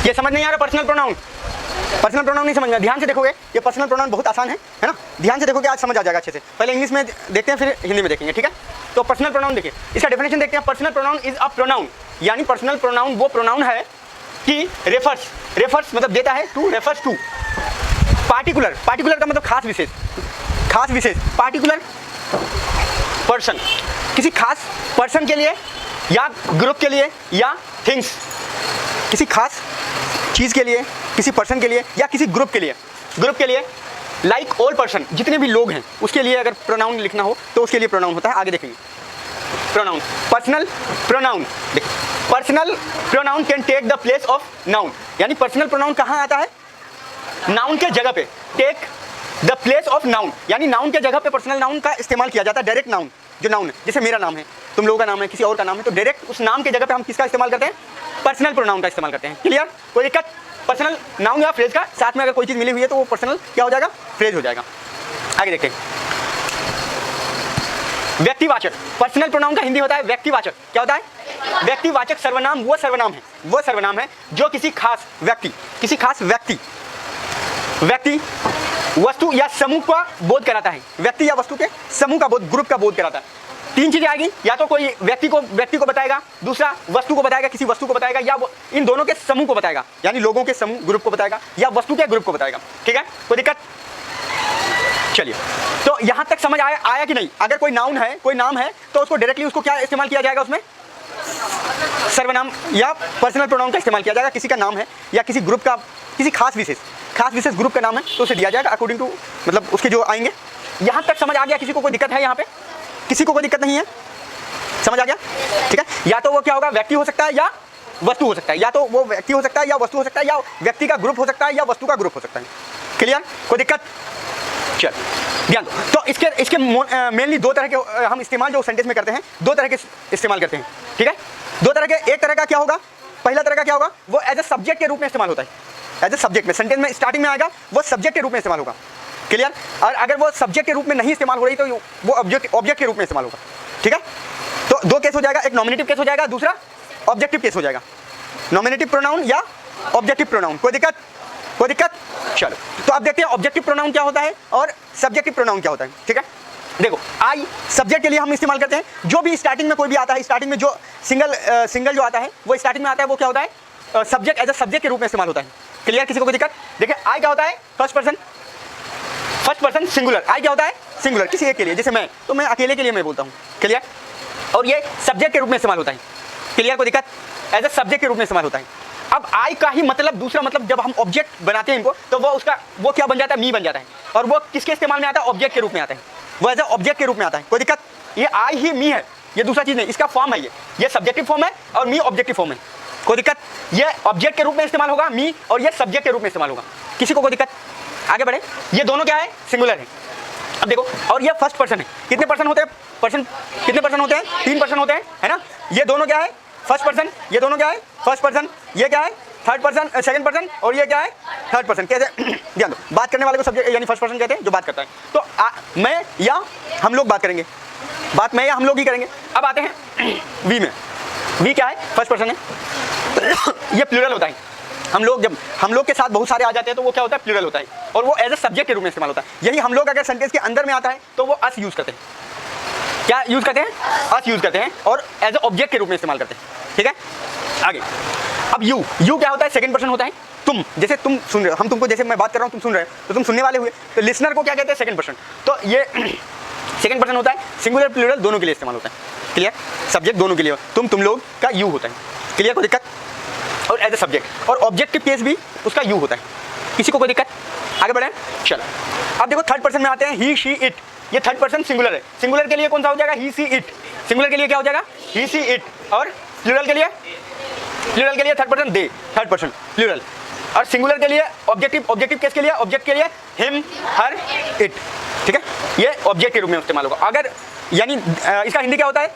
ये समझ नहीं आ रहा पर्सनल प्रोनाउन? पर्सनल प्रोनाउन नहीं समझना, ध्यान से देखोगे ये पर्सनल प्रोनाउन बहुत आसान है ना, ध्यान से देखोगे आज समझ आ जाएगा अच्छे से। पहले इंग्लिश में देखते हैं फिर हिंदी में देखेंगे, ठीक है। तो पर्सनल प्रोनाउन देखिए, इसका डेफिनेशन देखते हैं। Personal pronoun is a pronoun, यानी पर्सनल प्रोनाउन वो प्रोनाउन है कि रेफर्स मतलब देता है to, refers to particular, particular का मतलब खास विशेष, खास विशेष, पार्टिकुलर पर्सन, किसी खास पर्सन के लिए या ग्रुप के लिए या थिंग्स, किसी खास चीज़ के लिए, किसी पर्सन के लिए या किसी ग्रुप के लिए, लाइक ऑल पर्सन, जितने भी लोग हैं उसके लिए अगर प्रोनाउन लिखना हो तो उसके लिए प्रोनाउन होता है। आगे देखेंगे pronoun, personal pronoun, personal pronoun can take the place of noun, यानी पर्सनल प्रोनाउन कहाँ आता है? नाउन के जगह पे, take the place of noun, यानी नाउन के जगह पे पर्सनल नाउन का इस्तेमाल किया जाता है। डायरेक्ट नाउन, जो नाउन है, जैसे मेरा नाम है, तुम लोगों का नाम है, किसी और का नाम है, तो डायरेक्ट उस नाम के जगह पे हम किसका इस्तेमाल करते हैं? पर्सनल प्रोनाउन का इस्तेमाल करते हैं। क्लियर? कोई दिक्कत? पर्सनल नाउन या फ्रेज का साथ में अगर कोई चीज़ मिली हुई है तो वो पर्सनल क्या हो जाएगा? फ्रेज हो जाएगा। आगे देखते हैं व्यक्तिवाचक, पर्सनल प्रोनाउन का हिंदी होता है व्यक्तिवाचक। क्या होता है? व्यक्तिवाचक सर्वनाम वो सर्वनाम है जो किसी खास व्यक्ति, वस्तु या समूह का बोध कराता है। व्यक्ति या वस्तु के समूह का बोध, ग्रुप का बोध कराता है। तीन चीजें आएगी, या तो कोई व्यक्ति को बताएगा, दूसरा वस्तु को बताएगा, किसी वस्तु को बताएगा, या इन दोनों के समूह को बताएगा, यानी लोगों के समूह ग्रुप को बताएगा, या वस्तु के ग्रुप को बताएगा। ठीक है, कोई दिक्कत? चलिए, तो यहां तक समझ आया कि नहीं? अगर कोई नाउन है, कोई नाम है, तो उसको डायरेक्टली उसको क्या इस्तेमाल किया जाएगा? उसमें सर्वनाम या पर्सनल प्रोनाउन का इस्तेमाल किया जाएगा। किसी का नाम है या किसी ग्रुप का, किसी खास विशेष ग्रुप का नाम है तो उसे दिया जाएगा अकॉर्डिंग टू, मतलब उसके जो आएंगे। यहां तक समझ आ गया? किसी को कोई दिक्कत है यहाँ पे? किसी को कोई दिक्कत नहीं है? समझ आ गया? ठीक है, या तो वो क्या होगा? व्यक्ति हो सकता है या वस्तु हो सकता है, या तो वो व्यक्ति हो सकता है या वस्तु हो सकता है, या व्यक्ति का ग्रुप हो सकता है या वस्तु का ग्रुप हो सकता है। क्लियर? कोई दिक्कत? चल ध्यान दो। तो इसके मेनली दो तरह के हम इस्तेमाल जो सेंटेंस में करते हैं, दो तरह के इस्तेमाल करते हैं। ठीक है, दो तरह के। एक तरह का क्या होगा? पहला तरह का क्या होगा? वो एज ए सब्जेक्ट के रूप में इस्तेमाल होता है। एज ए सब्जेक्ट में सेंटेंस में स्टार्टिंग में आएगा, वो सब्जेक्ट के रूप में इस्तेमाल होगा। क्लियर? और अगर वो सब्जेक्ट के रूप में नहीं इस्तेमाल हो रही तो वो ऑब्जेक्ट के रूप में इस्तेमाल होगा। ठीक है, तो दो केस हो जाएगा, एक नॉमिनेटिव केस हो जाएगा, दूसरा ऑब्जेक्टिव केस हो जाएगा। नॉमिनेटिव प्रोनाउन या ऑब्जेक्टिव प्रोनाउन। कोई दिक्कत? कोई दिक्कत? चलो, तो आप देखते हैं ऑब्जेक्टिव प्रोनाउन क्या होता है और सब्जेक्टिव प्रोनाउन क्या होता है। ठीक है, देखो आई सब्जेक्ट के लिए हम इस्तेमाल करते हैं, जो भी स्टार्टिंग में कोई भी आता है, स्टार्टिंग में जो सिंगल जो आता है वो स्टार्टिंग में आता है, वो क्या होता है? सब्जेक्ट, एज ए सब्जेक्ट के रूप में इस्तेमाल होता है। क्लियर? किसी को कोई दिक्कत? देखिए आई क्या होता है? First person singular. आई क्या होता है? सिंगुलर, किसी एक के लिए, जैसे मैं, तो मैं अकेले के लिए मैं बोलता हूँ। क्लियर? और ये सब्जेक्ट के रूप में इस्तेमाल होता है। क्लियर? कोई दिक्कत? एज ए सब्जेक्ट के रूप में इस्तेमाल होता है। अब आई का ही मतलब दूसरा मतलब, जब हम ऑब्जेक्ट बनाते हैं इनको, तो वो क्या बन जाता है? मी बन जाता है। और वो किसके इस्तेमाल में आता है? ऑब्जेक्ट के रूप में आता है। वो एज ए ऑब्जेक्ट के रूप में आता है। कोई दिक्कत? ये आई ही मी है, ये दूसरा चीज नहीं, इसका फॉर्म है। ये सब्जेक्टिव फॉर्म है और मी ऑब्जेक्टिव फॉर्म है। कोई दिक्कत? ये ऑब्जेक्ट के रूप में इस्तेमाल होगा मी, और ये सब्जेक्ट के रूप में इस्तेमाल होगा। किसी को कोई दिक्कत? आगे बढ़े। ये दोनों क्या है? सिंगुलर है। अब देखो, और ये फर्स्ट पर्सन है। कितने पर्सन होते हैं? कितने पर्सन होते हैं? 3 पर्सन होते हैं, है ना। ये दोनों क्या है? First person. ये दोनों क्या है? First person. ये क्या है? Third person, second person. और ये क्या है? Third person. कैसे? ध्यान दो, बात करने वाले को सब्जेक्ट यानी फर्स्ट पर्सन कहते हैं, जो बात करता है। तो मैं या हम लोग बात करेंगे, बात मैं या हम लोग ही करेंगे। अब आते हैं वी में। वी क्या है? फर्स्ट पर्सन है। ये प्लूरल होता है। हम लोग के साथ बहुत सारे आ जाते हैं तो वो क्या होता है? प्लूरल होता है, और वो एज ए सब्जेक्ट के रूप में इस्तेमाल होता है। यही हम लोग अगर सेंटेंस के अंदर में आता है तो वो अस यूज करते हैं। क्या यूज करते हैं? अस यूज करते हैं, और एज ए ऑब्जेक्ट के रूप में इस्तेमाल करते हैं। ठीक है, आगे। अब यू क्या होता है? सेकंड पर्सन होता है। तुम, जैसे तुम सुन रहे हो, हम तुमको, जैसे मैं बात कर रहा हूँ तुम सुन रहे हो, तो तुम सुनने वाले हुए, तो लिसनर को क्या कहते हैं? Second person. तो ये सेकंड पर्सन होता है। सिंगुलर प्लूरल दोनों के लिए इस्तेमाल होता है। क्लियर? सब्जेक्ट दोनों के लिए, तुम लोग का यू होता है। क्लियर? कोई दिक्कत? और एज ए सब्जेक्ट, और ऑब्जेक्टिव केस भी उसका यू होता है। किसी को कोई दिक्कत? आगे बढ़े। चलो, अब देखो थर्ड पर्सन में आते हैं। ही शी इट। ये थर्ड पर्सन सिंगुलर है। सिंगुलर के लिए कौन सा हो जाएगा? ही सी इट। सिंगुलर के लिए क्या हो जाएगा? ही सी इट। और प्लूरल के लिए third person they, third person plural. और सिंगुलर के लिए ऑब्जेक्टिव केस के लिए, ऑब्जेक्ट के लिए हिम, हर, इट। ठीक है, ये ऑब्जेक्ट के रूप में इस्तेमाल होगा। अगर यानी इसका हिंदी क्या होता है?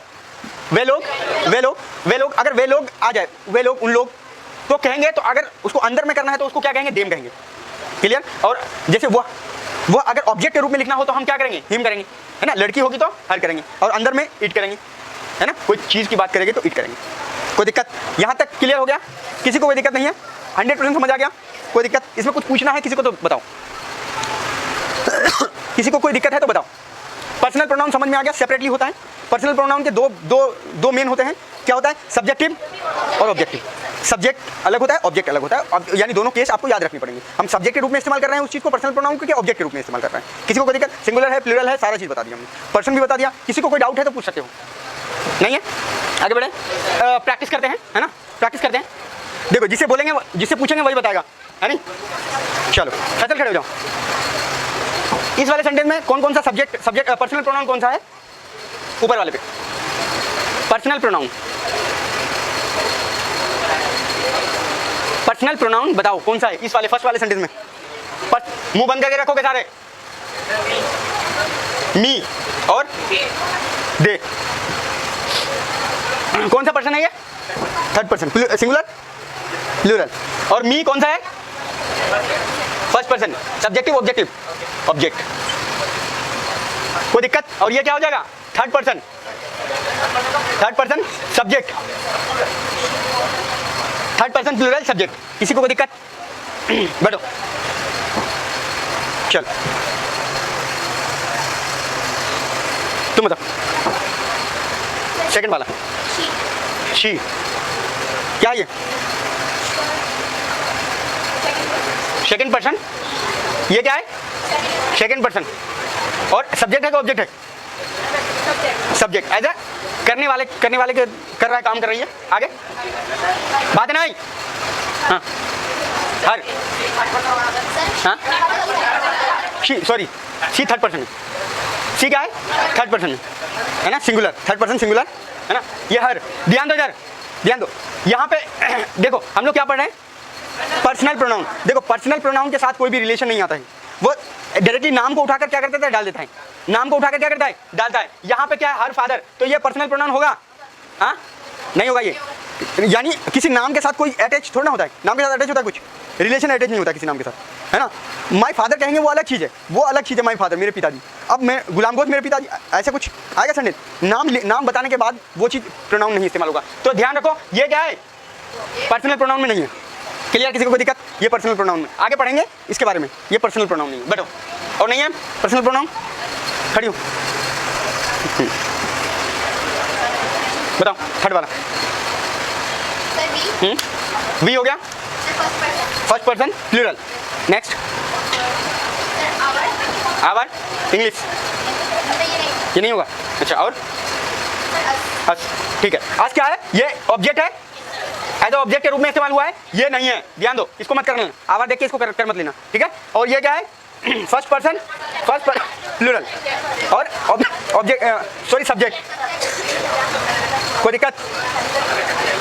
वे लोग। अगर वे लोग आ जाए, वे लोग, उन लोग, तो कहेंगे, तो अगर उसको अंदर में करना है तो उसको क्या कहेंगे? देम कहेंगे। क्लियर? और जैसे वो अगर ऑब्जेक्ट के रूप में लिखना हो तो हम क्या करेंगे? हिम करेंगे, है ना। लड़की होगी तो हर करेंगे, और अंदर में इट करेंगे, है ना। कोई चीज़ की बात करेंगे तो इट करेंगे। कोई दिक्कत? यहाँ तक क्लियर हो गया? किसी को कोई दिक्कत नहीं है? 100% समझ आ गया? कोई दिक्कत? इसमें कुछ पूछना है किसी को तो बताओ। किसी को कोई दिक्कत है तो बताओ। पर्सनल प्रोनाउन समझ में आ गया? सेपरेटली होता है। पर्सनल प्रोनाउन के दो मेन होते हैं। क्या होता है? सब्जेक्टिव और ऑब्जेक्टिव। सब्जेक्ट अलग होता है, ऑब्जेक्ट अलग होता है। यानी दोनों केस आपको याद रखनी पड़ेंगे। हम सब्जेक्ट के रूप में इस्तेमाल कर रहे हैं उस चीज़ को, पर्सनल प्रोनाउन को, ऑब्जेक्ट के रूप में इस्तेमाल कर रहे हैं। किसी को कोई दिक्कत? सिंगुलर है, प्लूरल है, सारा चीज़ बता दिया हमने। पर्सन भी बता दिया। किसी को कोई डाउट है तो पूछ सकते हो। नहीं है? आगे बढ़े, प्रैक्टिस करते हैं, है ना? प्रैक्टिस करते हैं। देखो, जिसे बोलेंगे, जिससे पूछेंगे वही बताएगा, है नहीं? चलो फैसल, खड़े हो जाओ। इस वाले सेंटेंस में कौन कौन सा सब्जेक्ट पर्सनल प्रोनाउन कौन सा है? ऊपर वाले पे पर्सनल प्रोनाउन। पर्सनल प्रोनाउन बताओ कौन सा है इस वाले फर्स्ट वाले सेंटेंस में? मुंह बंद करके रखोगे सारे। मी और दे। कौन सा पर्सन है ये? Third person, singular, plural. और मी कौन सा है? First person, subjective, objective, object. कोई दिक्कत? और ये क्या हो जाएगा? Third person, subject, third person plural subject. किसी को कोई दिक्कत? बैठो, चल तुम बताओ। सेकंड वाला शी, क्या ये? Second person. ये क्या है? Second person. और सब्जेक्ट है कि ऑब्जेक्ट है? सब्जेक्ट। एज ए करने वाले के कर रहा है, काम कर रही है। आगे बात है ना भाई? हाँ, हर, हाँ, she, sorry, she third person है। शी क्या है? थर्ड पर्सन है ना, सिंगुलर, थर्ड पर्सन सिंगुलर, है ना? ये हर। ध्यान दो इधर, ध्यान दो। यहाँ पे देखो, हम लोग क्या पढ़ रहे हैं? Personal pronoun. देखो, पर्सनल प्रोनाउन के साथ कोई भी रिलेशन नहीं आता है। वो डायरेक्टली नाम को उठाकर क्या करता है? डाल देता है। नाम को उठाकर क्या करता है? डालता है। यहाँ पे क्या है? हर, फादर। तो ये पर्सनल प्रोनाउन होगा? हाँ, नहीं होगा ये। यानी किसी नाम के साथ कोई अटैच थोड़ा ना होता है। नाम के साथ अटैच होता है कुछ, रिलेशन अटैच नहीं होता किसी नाम के साथ, है ना? माय फादर कहेंगे वो अलग चीज़ है, वो अलग चीज़ है। माय फादर, मेरे पिताजी। अब मैं गुलाम गोद, मेरे पिताजी, ऐसा कुछ आएगा सेंटेंस? नाम बताने के बाद वो चीज़ प्रोनाउन नहीं इस्तेमाल होगा। तो ध्यान रखो, ये क्या है? पर्सनल प्रोनाउन में नहीं है। क्लियर? किसी को कोई दिक्कत? ये पर्सनल प्रोनाउन में, आगे पढ़ेंगे इसके बारे में। ये पर्सनल प्रोनाउन नहीं है। बैठो। और नहीं है पर्सनल प्रोनाउन? खड़ी हो, बताओ। थर्ड वाला वी हो गया, first person plural. Next, our, English. ये नहीं होगा? अच्छा, और अस, ठीक है। आज क्या है? ये ऑब्जेक्ट है, एज ऑब्जेक्ट के रूप में इस्तेमाल हुआ है। ये नहीं है, ध्यान दो, इसको मत करना। आवर देख के इसको कर मत लेना, ठीक है? और ये क्या है? फर्स्ट पर्सन प्लूरल और ऑब्जेक्ट, सॉरी, सब्जेक्ट। कोई दिक्कत?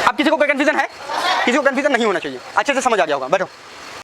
अब किसी को कोई कंफ्यूजन है? किसी को कंफ्यूजन नहीं होना चाहिए, अच्छे से समझ आ गया होगा। बैठो।